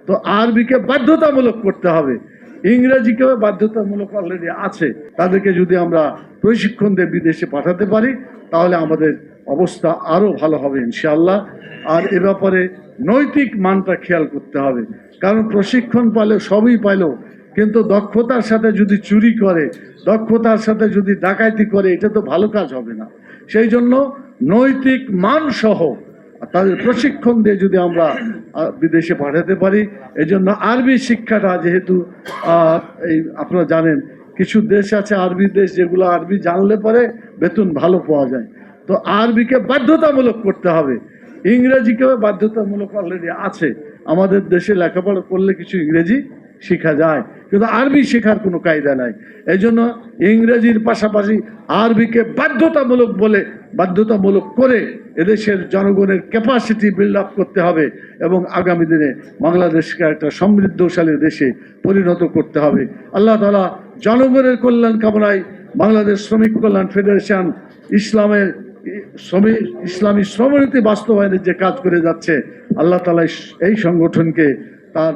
তো আরবিকে বাধ্যতামূলক করতে হবে। ইংরেজিকেও বাধ্যতামূলক অলরেডি আছে। তাদেরকে যদি আমরা প্রশিক্ষণ দিয়ে বিদেশে পাঠাতে পারি তাহলে আমাদের অবস্থা আরো ভালো হবে ইনশাআল্লাহ। আর এ ব্যাপারে নৈতিক মানটা খেয়াল করতে হবে, কারণ প্রশিক্ষণ পাইলে সবই পাইলো, কিন্তু দক্ষতার সাথে যদি চুরি করে, দক্ষতার সাথে যদি ডাকাতি করে, এটা তো ভালো কাজ হবে না। সেই জন্য নৈতিক মান সহ তাদের প্রশিক্ষণ দিয়ে যদি আমরা বিদেশে পাঠাতে পারি, এই জন্য আরবি শিক্ষাটা যেহেতু এই আপনারা জানেন কিছু দেশ আছে আরবি দেশ, যেগুলো আরবি জানলে পরে বেতন ভালো পাওয়া যায়। তো আরবিকে বাধ্যতামূলক করতে হবে। ইংরেজিকেও বাধ্যতামূলক অলরেডি আছে। আমাদের দেশে লেখাপড়া করলে কিছু ইংরেজি শেখা যায়, কিন্তু আরবি শেখার কোনো কায়দা নাই। এই জন্য ইংরেজির পাশাপাশি আরবিকে বাধ্যতামূলক বলে বাধ্যতামূলক করে এদেশের জনগণের ক্যাপাসিটি বিল্ড আপ করতে হবে এবং আগামী দিনে বাংলাদেশকে একটা সমৃদ্ধশালী দেশে পরিণত করতে হবে। আল্লাহ তাআলা জনগণের কল্যাণ কামনায় বাংলাদেশ শ্রমিক কল্যাণ ফেডারেশন ইসলামী শ্রমনীতি বাস্তবায়নের যে কাজ করে যাচ্ছে, আল্লাহ তাআলা এই সংগঠনকে তার